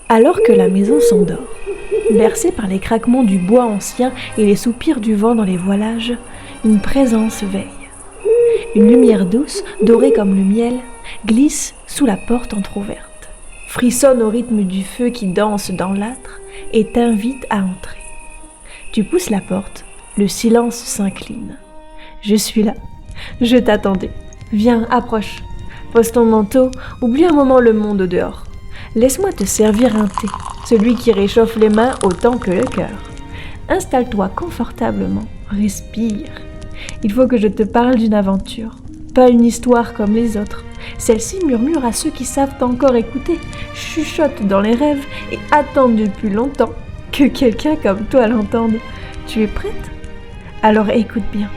Alors que la maison s'endort, bercée par les craquements du bois ancien et les soupirs du vent dans les voilages, une présence veille. Une lumière douce, dorée comme le miel, glisse sous la porte entr'ouverte, frissonne au rythme du feu qui danse dans l'âtre et t'invite à entrer. Tu pousses la porte, le silence s'incline. Je suis là, je t'attendais. Viens, approche. Pose ton manteau, oublie un moment le monde au dehors. Laisse-moi te servir un thé, celui qui réchauffe les mains autant que le cœur. Installe-toi confortablement, respire. Il faut que je te parle d'une aventure, pas une histoire comme les autres. Celle-ci murmure à ceux qui savent encore écouter, chuchote dans les rêves et attendent depuis longtemps que quelqu'un comme toi l'entende. Tu es prête ? Alors écoute bien.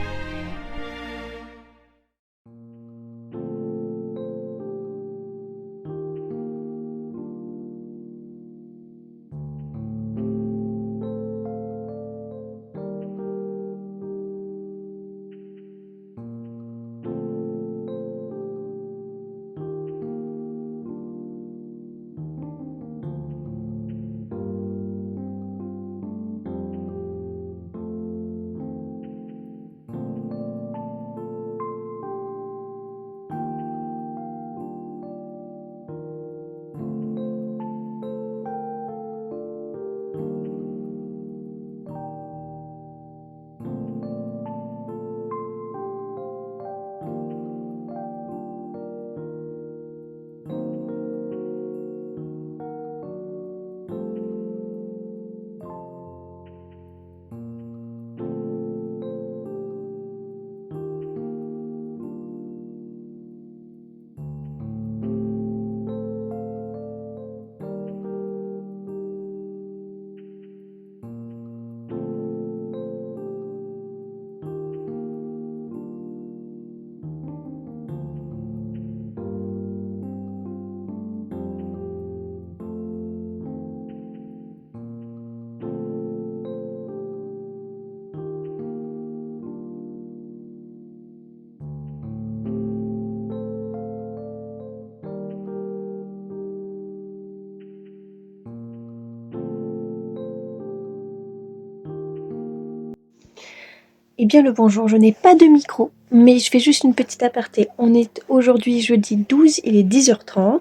Eh bien le bonjour, je n'ai pas de micro, mais je fais juste une petite aparté. On est aujourd'hui jeudi 12, il est 10h30.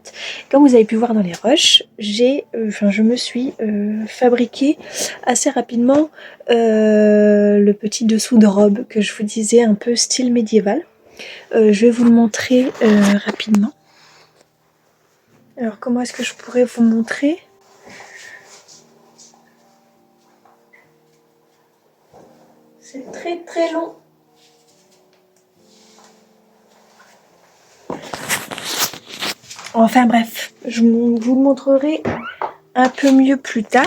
Comme vous avez pu voir dans les rushs, je me suis fabriqué assez rapidement le petit dessous de robe que je vous disais, un peu style médiéval. Je vais vous le montrer rapidement. Alors comment est-ce que je pourrais vous montrer ? C'est très très long. Enfin bref, je vous le montrerai un peu mieux plus tard.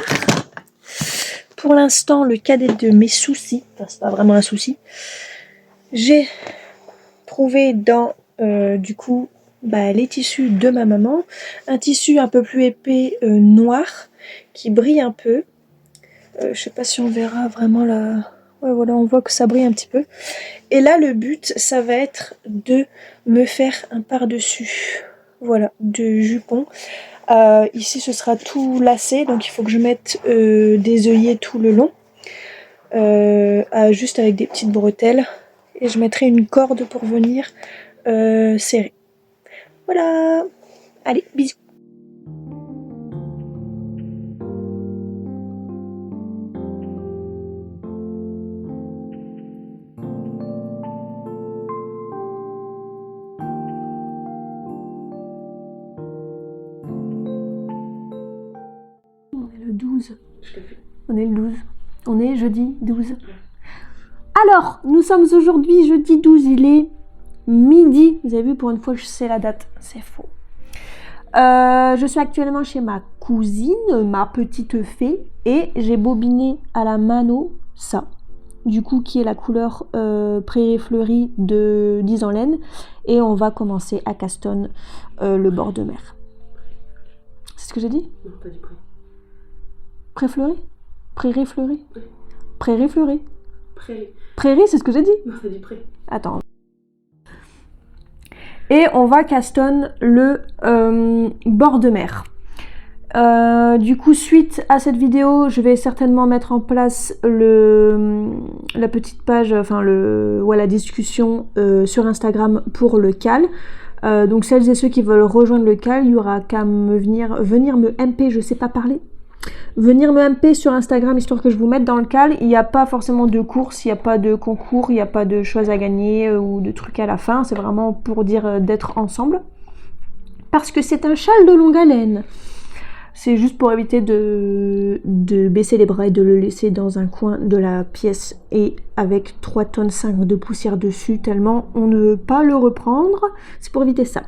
Pour l'instant, le cadet de mes soucis, enfin c'est pas vraiment un souci, j'ai trouvé dans les tissus de ma maman, un tissu un peu plus épais noir qui brille un peu. Je sais pas si on verra vraiment la... Ouais, voilà, on voit que ça brille un petit peu. Et là, le but, ça va être de me faire un par-dessus, voilà, de jupon. Ici, ce sera tout lacé, donc il faut que je mette des œillets tout le long, juste avec des petites bretelles. Et je mettrai une corde pour venir serrer. Voilà. Allez, bisous. Le 12. On est le 12. On est jeudi 12. Alors, nous sommes aujourd'hui jeudi 12, il est midi. Vous avez vu, pour une fois, je sais la date. C'est faux. Je suis actuellement chez ma cousine, ma petite fée, et j'ai bobiné à la mano ça, du coup, qui est la couleur prairie fleurie de 10 en laine. Et on va commencer à Castonne le bord de mer. C'est ce que j'ai dit ? Non, pas du pré. Pré-fleuri ? Prairie fleurie ? Prairie fleurie. Prairie. Prairie, c'est ce que j'ai dit ? Non, c'est du pré. Attends. Et on va Castonne le bord de mer. Du coup, suite à cette vidéo, je vais certainement mettre en place la petite page, enfin la discussion sur Instagram pour le CAL. Donc celles et ceux qui veulent rejoindre le CAL, il y aura qu'à venir me MP, je sais pas parler. Venir me MP sur Instagram histoire que je vous mette dans le CAL. Il n'y a pas forcément de course, il n'y a pas de concours, il n'y a pas de choses à gagner ou de trucs à la fin. C'est vraiment pour dire d'être ensemble. Parce que c'est un châle de longue haleine. C'est juste pour éviter de baisser les bras et de le laisser dans un coin de la pièce et avec 3,5 tonnes de poussière dessus tellement on ne veut pas le reprendre. C'est pour éviter ça.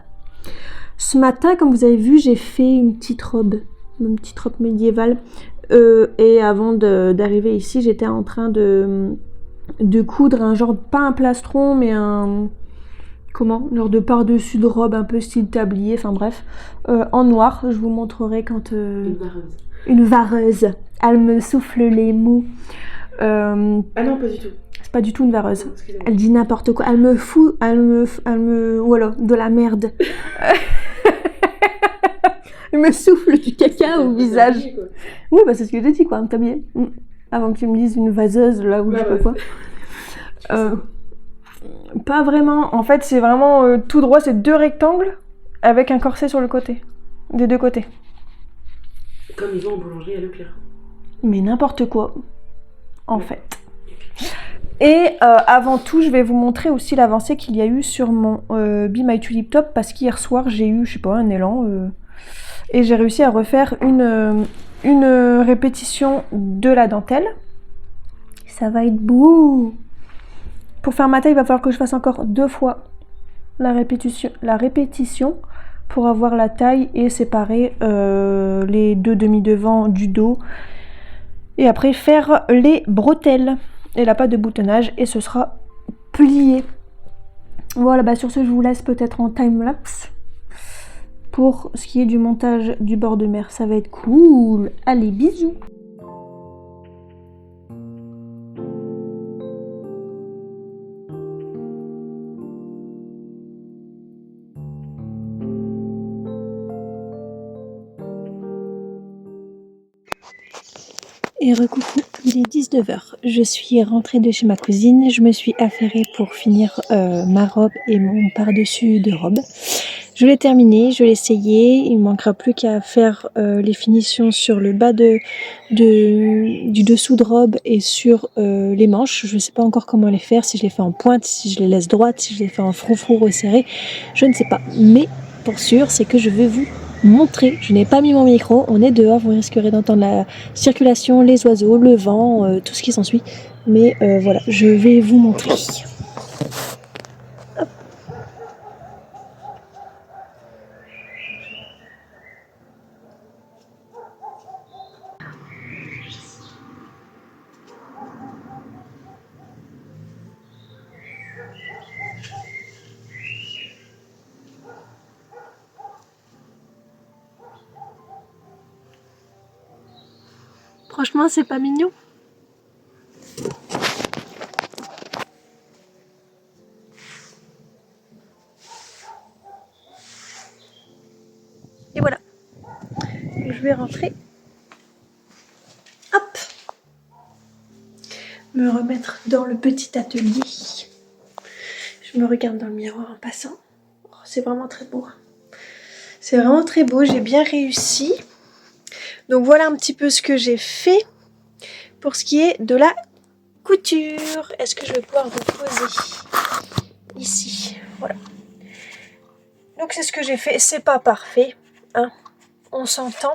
Ce matin, comme vous avez vu, j'ai fait une petite robe médiévale. Et avant d'arriver ici, j'étais en train de coudre un genre, pas un plastron, mais un genre de par-dessus de robe un peu style tablier, enfin bref, en noir. Je vous montrerai quand une vareuse, elle me souffle les mots. Ah non, pas du tout. C'est pas du tout une vareuse. Elle dit n'importe quoi. Elle me fout, voilà, de la merde. Elle me souffle du caca au visage. Habillé, oui, bah c'est ce que j'ai dit, quoi, un tablier. Avant que tu me dises une vaseuse, là, ou je sais pas quoi. Pas vraiment. En fait, c'est vraiment tout droit, c'est 2 rectangles avec un corset sur le côté. Des 2 côtés. Comme ils vont en boulangerie à Leclerc. Mais n'importe quoi, en fait. Et avant tout, je vais vous montrer aussi l'avancée qu'il y a eu sur mon Be My Tulip Top, parce qu'hier soir, j'ai eu, je sais pas, un élan. Et j'ai réussi à refaire une répétition de la dentelle. Ça va être beau. Pour faire ma taille, il va falloir que je fasse encore 2 fois la répétition pour avoir la taille et séparer les 2 demi-devants du dos. Et après faire les bretelles. Et là, pas de boutonnage et ce sera plié. Voilà, bah sur ce, je vous laisse peut-être en time-lapse. Pour ce qui est du montage du bord de mer, ça va être cool. Allez, bisous. Et recoucou, il est 19h. Je suis rentrée de chez ma cousine. Je me suis affairée pour finir ma robe et mon par-dessus de robe. Je l'ai terminé, je l'ai essayé. Il ne manquera plus qu'à faire les finitions sur le bas du dessous de robe et sur les manches. Je ne sais pas encore comment les faire, si je les fais en pointe, si je les laisse droites, si je les fais en froufrou resserré. Je ne sais pas. Mais pour sûr, c'est que je vais vous montrer. Je n'ai pas mis mon micro, on est dehors, vous risquerez d'entendre la circulation, les oiseaux, le vent, tout ce qui s'ensuit. Mais voilà, je vais vous montrer. Hop. Franchement, c'est pas mignon. Et voilà. Je vais rentrer. Hop. Me remettre dans le petit atelier. Je me regarde dans le miroir en passant. Oh, c'est vraiment très beau. C'est vraiment très beau, j'ai bien réussi. Donc voilà un petit peu ce que j'ai fait pour ce qui est de la couture. Est-ce que je vais pouvoir vous poser ici? Voilà. Donc c'est ce que j'ai fait. C'est pas parfait, hein, on s'entend.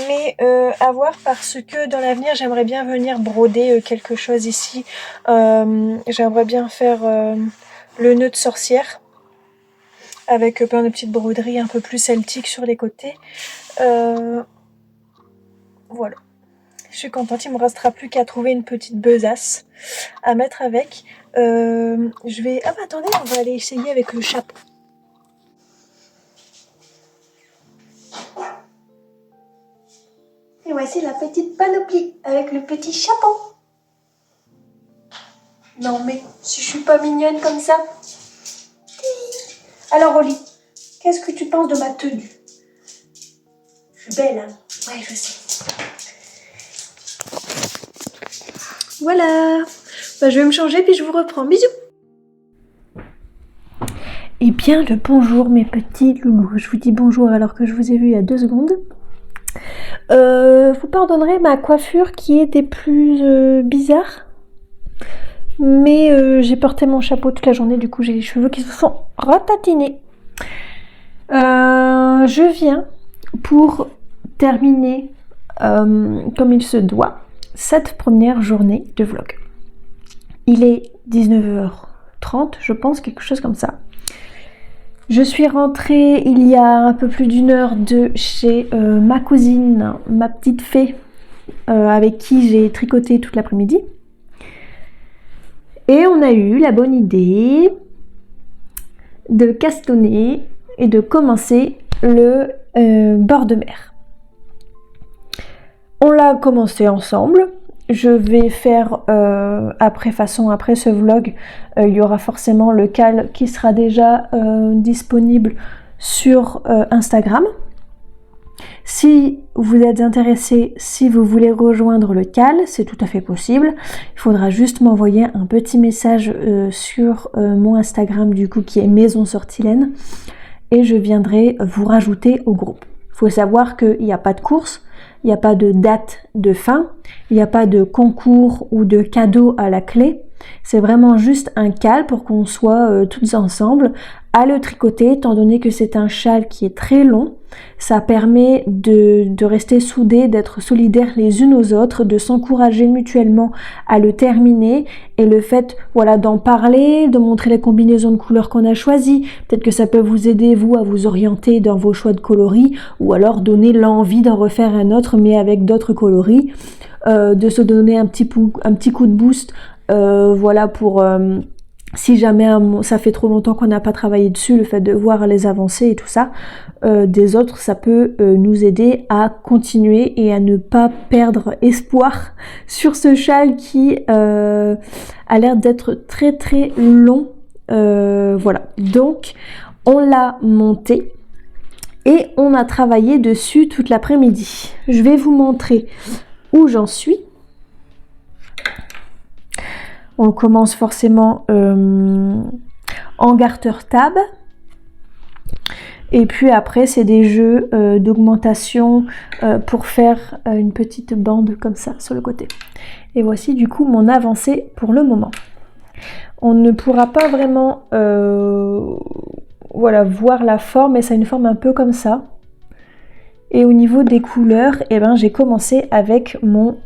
Mais à voir parce que dans l'avenir, j'aimerais bien venir broder quelque chose ici. J'aimerais bien faire le nœud de sorcière avec plein de petites broderies un peu plus celtiques sur les côtés. Voilà. Je suis contente, il me restera plus qu'à trouver une petite besace à mettre avec. Je vais... Ah bah attendez, on va aller essayer avec le chapeau. Et voici la petite panoplie avec le petit chapeau. Non mais, si je suis pas mignonne comme ça. Alors Oli, qu'est-ce que tu penses de ma tenue? Je suis belle, hein? Ouais, je sais. Voilà. Bah, je vais me changer puis je vous reprends. Bisous. Eh bien, le bonjour mes petits loulous. Je vous dis bonjour alors que je vous ai vu il y a 2 secondes. Vous pardonnerez ma coiffure qui est des plus bizarres. Mais j'ai porté mon chapeau toute la journée, du coup j'ai les cheveux qui se sont ratatinés. Je viens pour terminer comme il se doit cette première journée de vlog. Il est 19h30, je pense, quelque chose comme ça. Je suis rentrée il y a un peu plus d'1 heure de chez ma cousine, ma petite fée, avec qui j'ai tricoté toute l'après-midi. Et on a eu la bonne idée de castonner et de commencer le bord de mer. On l'a commencé ensemble. Je vais faire après ce vlog, il y aura forcément le cal qui sera déjà disponible sur Instagram. Si vous êtes intéressé, si vous voulez rejoindre le cal, c'est tout à fait possible. Il faudra juste m'envoyer un petit message sur mon Instagram du coup qui est Maison Sortilène et je viendrai vous rajouter au groupe. Il faut savoir qu'il n'y a pas de course, il n'y a pas de date de fin, il n'y a pas de concours ou de cadeau à la clé. C'est vraiment juste un cal pour qu'on soit toutes ensemble à le tricoter, étant donné que c'est un châle qui est très long. Ça permet de rester soudés, d'être solidaires les unes aux autres, de s'encourager mutuellement à le terminer. Et le fait d'en parler, de montrer les combinaisons de couleurs qu'on a choisies, peut-être que ça peut vous aider vous à vous orienter dans vos choix de coloris, ou alors donner l'envie d'en refaire un autre mais avec d'autres coloris, de se donner un petit coup de boost, pour... si jamais ça fait trop longtemps qu'on n'a pas travaillé dessus, le fait de voir les avancées et tout ça des autres, ça peut nous aider à continuer et à ne pas perdre espoir sur ce châle qui a l'air d'être très très long. Donc on l'a monté et on a travaillé dessus toute l'après-midi. Je vais vous montrer où j'en suis. On commence forcément en garter tab. Et puis après, c'est des jeux d'augmentation pour faire une petite bande comme ça sur le côté. Et voici du coup mon avancée pour le moment. On ne pourra pas vraiment voir la forme, mais ça a une forme un peu comme ça. Et au niveau des couleurs, j'ai commencé avec mon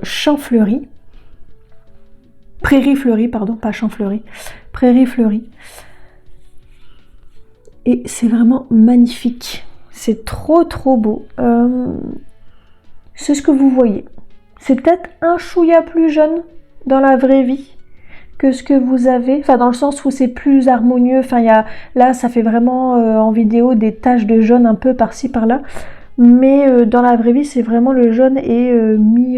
champ fleuri. Prairie fleurie, pardon, pas champ fleuri. Prairie fleurie. Et c'est vraiment magnifique. C'est trop trop beau. C'est ce que vous voyez. C'est peut-être un chouïa plus jaune dans la vraie vie que ce que vous avez. Enfin, dans le sens où c'est plus harmonieux. Enfin, là, ça fait vraiment en vidéo des taches de jaune un peu par-ci par-là. Mais dans la vraie vie, c'est vraiment le jaune est mis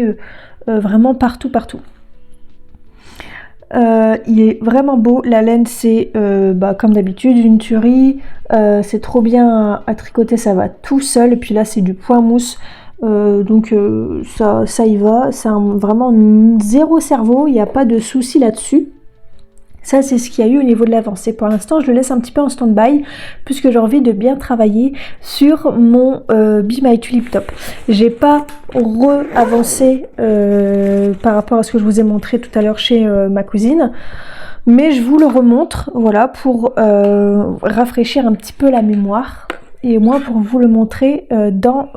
vraiment partout. Il est vraiment beau, la laine c'est comme d'habitude une tuerie, c'est trop bien à tricoter, ça va tout seul, et puis là c'est du point mousse, donc ça y va, c'est vraiment zéro cerveau, il n'y a pas de souci là-dessus. Ça c'est ce qu'il y a eu au niveau de l'avancée. Pour l'instant je le laisse un petit peu en stand-by puisque j'ai envie de bien travailler sur mon Be My Tulip Top. J'ai pas re-avancé par rapport à ce que je vous ai montré tout à l'heure chez ma cousine, mais je vous le remontre pour rafraîchir un petit peu la mémoire et au moins pour vous le montrer dans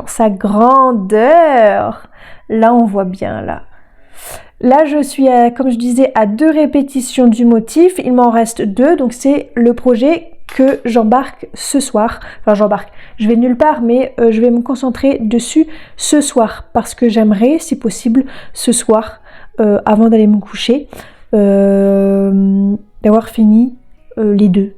sa grandeur. Là on voit bien là. Là, je suis, comme je disais, à 2 répétitions du motif. Il m'en reste 2, donc c'est le projet que j'embarque ce soir. Enfin, je vais nulle part, mais je vais me concentrer dessus ce soir. Parce que j'aimerais, si possible, ce soir, avant d'aller me coucher, d'avoir fini les 2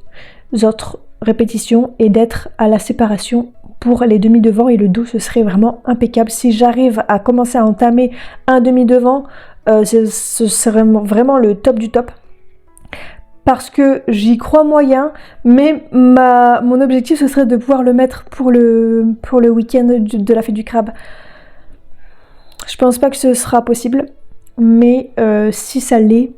autres répétitions et d'être à la séparation pour les demi-devants et le dos. Ce serait vraiment impeccable. Si j'arrive à commencer à entamer un demi-devant, ce serait vraiment le top du top. parce que j'y crois moyen, mais mon objectif ce serait de pouvoir le mettre pour le week-end de la fête du crabe. Je pense pas que ce sera possible, mais si ça l'est,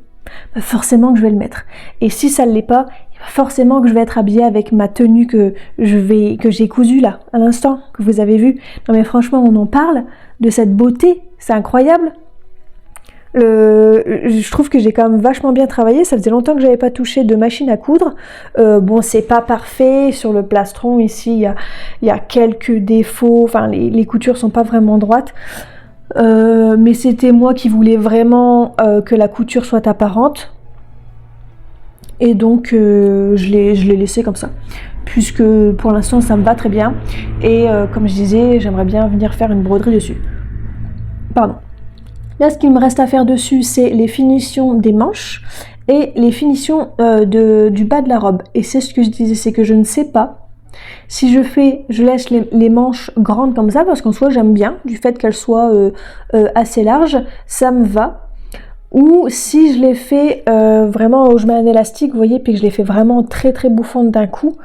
bah forcément que je vais le mettre. Et si ça ne l'est pas, forcément que je vais être habillée avec ma tenue que j'ai cousue là, à l'instant, que vous avez vu. Non mais franchement, on en parle de cette beauté, c'est incroyable. Je trouve que j'ai quand même vachement bien travaillé, ça faisait longtemps que j'avais pas touché de machine à coudre. Bon, c'est pas parfait, sur le plastron ici, il y a quelques défauts, enfin les coutures sont pas vraiment droites. Mais c'était moi qui voulais vraiment que la couture soit apparente. Et donc je l'ai laissé comme ça, puisque pour l'instant ça me va très bien. Et comme je disais, j'aimerais bien venir faire une broderie dessus. Pardon. Là, ce qu'il me reste à faire dessus, c'est les finitions des manches et les finitions du bas de la robe. Et c'est ce que je disais, c'est que je ne sais pas si je laisse les manches grandes comme ça, parce qu'en soi j'aime bien, du fait qu'elles soient assez larges, ça me va. Ou si je les fais vraiment, où je mets un élastique, vous voyez, puis que je les fais vraiment très très bouffantes d'un coup.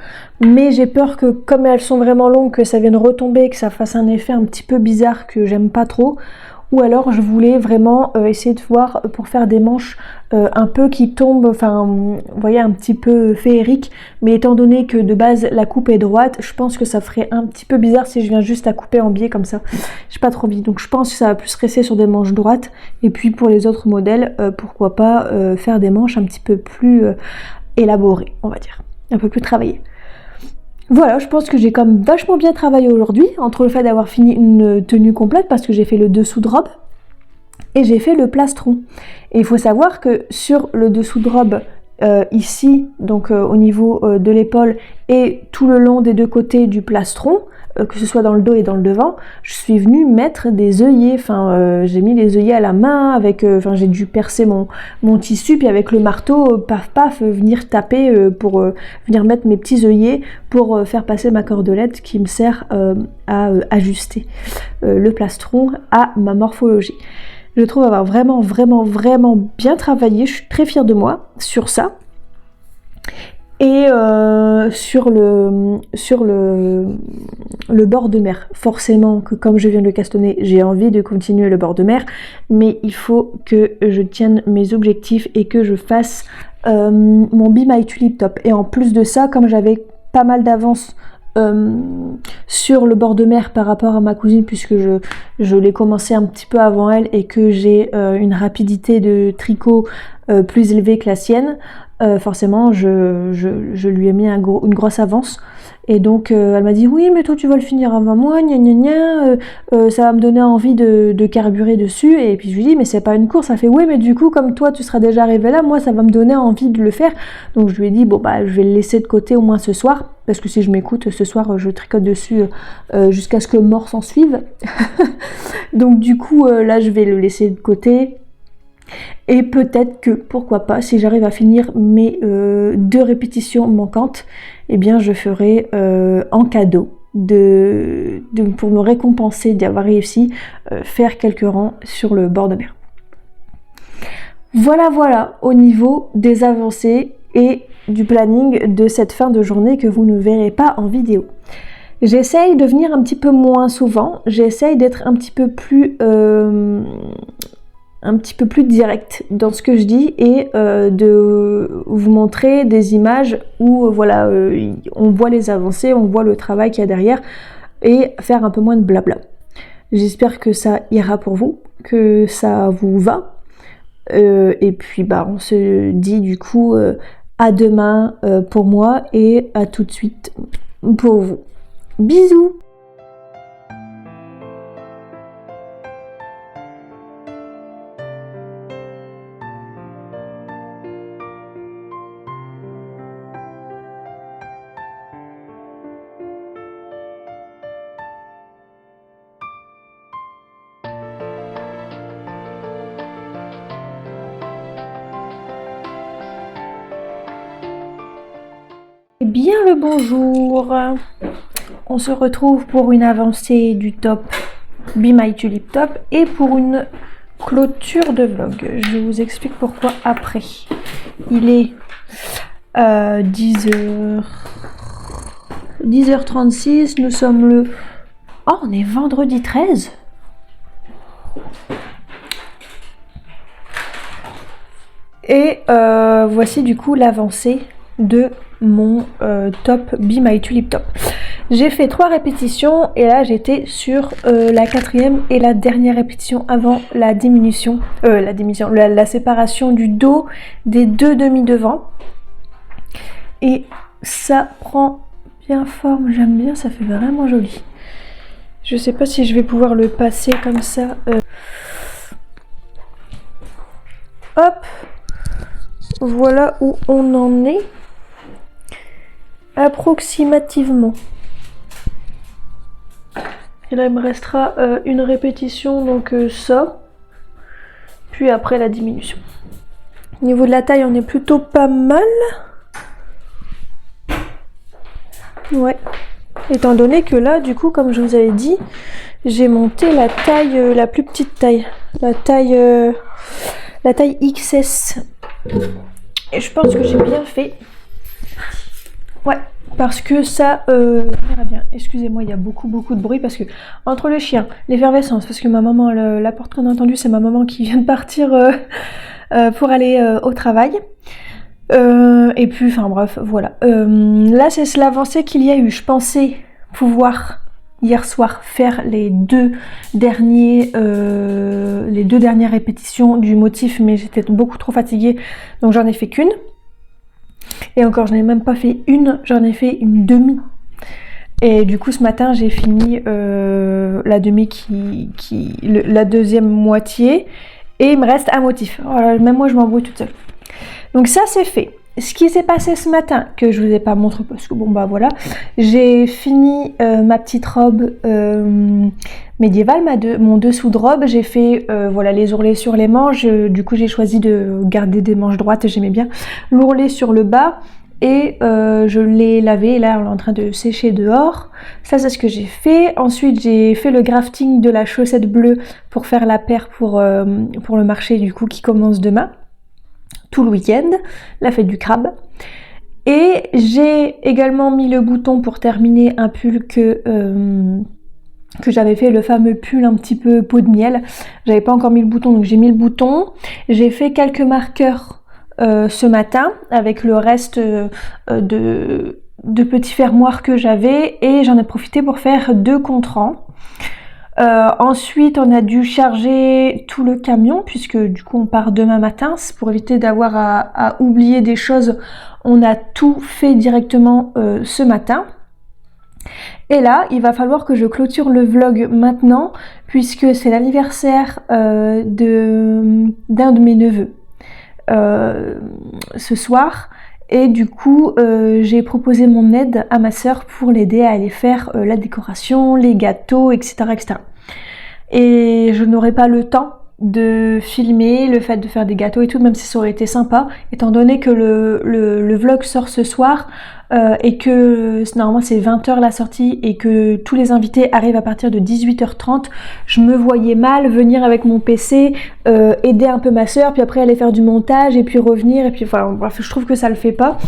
Mais j'ai peur que, comme elles sont vraiment longues, que ça vienne retomber, que ça fasse un effet un petit peu bizarre que j'aime pas trop. Ou alors je voulais vraiment essayer de voir pour faire des manches un peu qui tombent, enfin vous voyez, un petit peu féerique, mais étant donné que de base la coupe est droite, je pense que ça ferait un petit peu bizarre si je viens juste à couper en biais comme ça. J'ai pas trop envie, donc je pense que ça va plus rester sur des manches droites. Et puis pour les autres modèles, pourquoi pas faire des manches un petit peu plus élaborées, on va dire, un peu plus travaillées. Voilà, je pense que j'ai quand même vachement bien travaillé aujourd'hui, entre le fait d'avoir fini une tenue complète, parce que j'ai fait le dessous de robe, et j'ai fait le plastron. Et il faut savoir que sur le dessous de robe, ici, donc au niveau de l'épaule, et tout le long des deux côtés du plastron, que ce soit dans le dos et dans le devant, je suis venue mettre des œillets, j'ai mis les œillets à la main, avec, j'ai dû percer mon tissu, puis avec le marteau, paf paf, venir taper pour venir mettre mes petits œillets pour faire passer ma cordelette qui me sert à ajuster le plastron à ma morphologie. Je trouve avoir vraiment bien travaillé, je suis très fière de moi sur ça. Et sur le bord de mer, forcément que comme je viens de le castonner, j'ai envie de continuer le bord de mer, mais il faut que je tienne mes objectifs et que je fasse mon Be My Tulip Top. Et en plus de ça, comme j'avais pas mal d'avance sur le bord de mer par rapport à ma cousine, puisque je l'ai commencé un petit peu avant elle et que j'ai une rapidité de tricot plus élevée que la sienne, forcément je lui ai mis une grosse avance. Et donc elle m'a dit oui mais toi tu vas le finir avant moi, gna gna gna, ça va me donner envie de carburer dessus. Et puis je lui dis mais c'est pas une course. Elle fait oui mais du coup comme toi tu seras déjà arrivé là, moi ça va me donner envie de le faire. Donc je lui ai dit bon bah je vais le laisser de côté au moins ce soir, parce que si je m'écoute ce soir je tricote dessus jusqu'à ce que mort s'en suive. Donc du coup là je vais le laisser de côté. Et peut-être que, pourquoi pas, si j'arrive à finir mes 2 répétitions manquantes, eh bien je ferai en cadeau, pour me récompenser d'avoir réussi, faire quelques rangs sur le bord de mer. Voilà au niveau des avancées et du planning de cette fin de journée que vous ne verrez pas en vidéo. J'essaye de venir un petit peu moins souvent, j'essaye d'être un petit peu plus direct dans ce que je dis et de vous montrer des images où on voit les avancées, on voit le travail qu'il y a derrière, et faire un peu moins de blabla. J'espère que ça ira pour vous, que ça vous va, et puis on se dit du coup à demain pour moi et à tout de suite pour vous. Bisous. Bien le bonjour, on se retrouve pour une avancée du top Be My Tulip Top et pour une clôture de vlog. Je vous explique pourquoi après. Il est 10h... 10h36, nous sommes le... Oh, on est vendredi 13. Et voici du coup l'avancée de mon top Be My Tulip Top. J'ai fait 3 répétitions et là j'étais sur la 4e et la dernière répétition avant la diminution, la séparation du dos des 2 demi-devants. Et ça prend bien forme, j'aime bien, ça fait vraiment joli. Je sais pas si je vais pouvoir le passer comme ça. Hop, voilà où on en est. Approximativement. Et là il me restera une répétition, donc ça. Puis après la diminution. Au niveau de la taille, on est plutôt pas mal. Ouais. Étant donné que là, du coup, comme je vous avais dit, j'ai monté la taille, la plus petite taille. La taille XS. Et je pense que j'ai bien fait. Ouais, parce que ça ira bien. Excusez-moi, il y a beaucoup de bruit parce que entre le chien, l'effervescence, parce que ma maman, la porte qu'on a entendue, c'est ma maman qui vient de partir pour aller au travail. Et puis, enfin bref, voilà. Là, c'est l'avancée qu'il y a eu. Je pensais pouvoir hier soir faire les deux dernières répétitions du motif, mais j'étais beaucoup trop fatiguée, donc j'en ai fait qu'une. Et encore, je n'ai même pas fait une, j'en ai fait une demi. Et du coup, ce matin, j'ai fini la demi la deuxième moitié, et il me reste un motif. Voilà, même moi, je m'embrouille toute seule. Donc ça, c'est fait. Ce qui s'est passé ce matin, que je vous ai pas montré parce que bon bah voilà, j'ai fini ma petite robe médiévale, mon dessous de robe. J'ai fait voilà les ourlets sur les manches. Du coup j'ai choisi de garder des manches droites, j'aimais bien l'ourlet sur le bas. Et je l'ai lavé, et là on est en train de sécher dehors. Ça c'est ce que j'ai fait. Ensuite j'ai fait le grafting de la chaussette bleue pour faire la paire pour le marché du coup qui commence demain. Tout le week-end, la fête du crabe. Et j'ai également mis le bouton pour terminer un pull que j'avais fait, le fameux pull un petit peu peau de miel. J'avais pas encore mis le bouton, donc j'ai mis le bouton. J'ai fait quelques marqueurs ce matin avec le reste de petits fermoirs que j'avais, et j'en ai profité pour faire 2 contrants. Ensuite on a dû charger tout le camion puisque du coup on part demain matin. C'est pour éviter d'avoir à oublier des choses, on a tout fait directement ce matin. Et là il va falloir que je clôture le vlog maintenant puisque c'est l'anniversaire d'un de mes neveux ce soir. Et du coup, j'ai proposé mon aide à ma sœur pour l'aider à aller faire la décoration, les gâteaux, etc., etc. Et je n'aurai pas le temps de filmer le fait de faire des gâteaux et tout, même si ça aurait été sympa, étant donné que le vlog sort ce soir et que normalement c'est 20h la sortie et que tous les invités arrivent à partir de 18h30, je me voyais mal venir avec mon PC, aider un peu ma soeur, puis après aller faire du montage et puis revenir, et puis enfin bref, je trouve que ça le fait pas.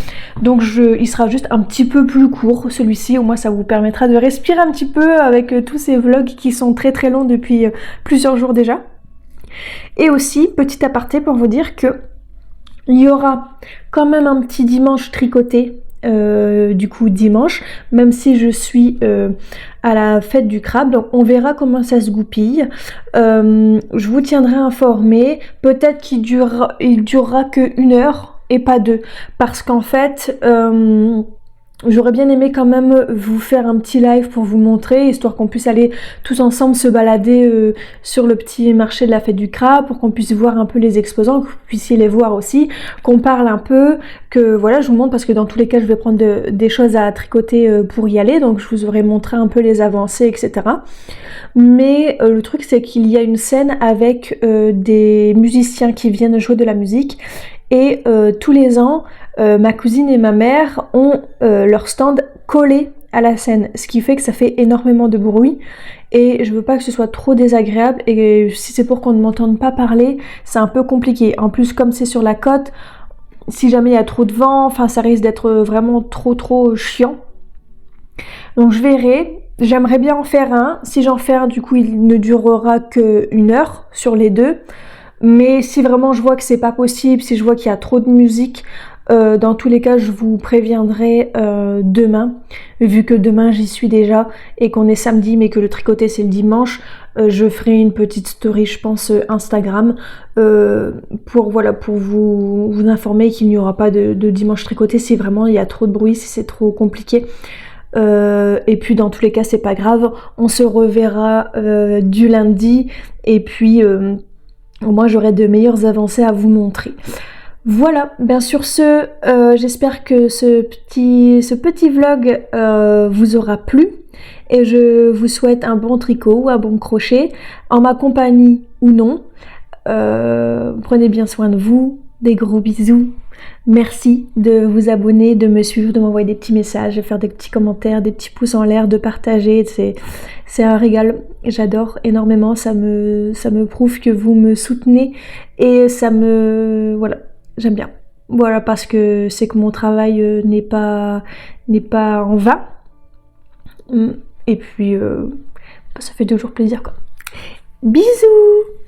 Donc il sera juste un petit peu plus court celui-ci, au moins ça vous permettra de respirer un petit peu avec tous ces vlogs qui sont très très longs depuis plusieurs jours déjà. Et aussi, petit aparté pour vous dire que il y aura quand même un petit dimanche tricoté, du coup dimanche, même si je suis à la fête du crabe, donc on verra comment ça se goupille. Je vous tiendrai informé, peut-être qu'il durera que 1 heure et pas 2, parce qu'en fait j'aurais bien aimé quand même vous faire un petit live pour vous montrer, histoire qu'on puisse aller tous ensemble se balader sur le petit marché de la fête du crabe, pour qu'on puisse voir un peu les exposants, que vous puissiez les voir aussi, qu'on parle un peu, que voilà, je vous montre, parce que dans tous les cas je vais prendre des choses à tricoter pour y aller, donc je vous aurais montré un peu les avancées, etc. Mais le truc c'est qu'il y a une scène avec des musiciens qui viennent jouer de la musique, et tous les ans ma cousine et ma mère ont leur stand collé à la scène, ce qui fait que ça fait énormément de bruit et je veux pas que ce soit trop désagréable, et si c'est pour qu'on ne m'entende pas parler, c'est un peu compliqué. En plus, comme c'est sur la côte, si jamais il y a trop de vent, enfin ça risque d'être vraiment trop chiant. Donc je verrai, j'aimerais bien en faire un. Si j'en fais un, du coup il ne durera qu'1 heure sur les deux. Mais si vraiment je vois que c'est pas possible, si je vois qu'il y a trop de musique, dans tous les cas je vous préviendrai demain, vu que demain j'y suis déjà et qu'on est samedi mais que le tricoté c'est le dimanche. Je ferai une petite story je pense Instagram pour vous informer qu'il n'y aura pas de dimanche tricoté si vraiment il y a trop de bruit, si c'est trop compliqué. Et puis dans tous les cas c'est pas grave, on se reverra du lundi et puis au moins j'aurai de meilleures avancées à vous montrer. Voilà, bien sur ce, j'espère que ce petit vlog vous aura plu et je vous souhaite un bon tricot ou un bon crochet, en ma compagnie ou non. Prenez bien soin de vous, des gros bisous. Merci de vous abonner, de me suivre, de m'envoyer des petits messages, de faire des petits commentaires, des petits pouces en l'air, de partager. C'est un régal, j'adore énormément, ça me prouve que vous me soutenez et voilà, j'aime bien. Voilà, parce que c'est que mon travail n'est pas en vain. Et puis, ça fait toujours plaisir quoi. Bisous!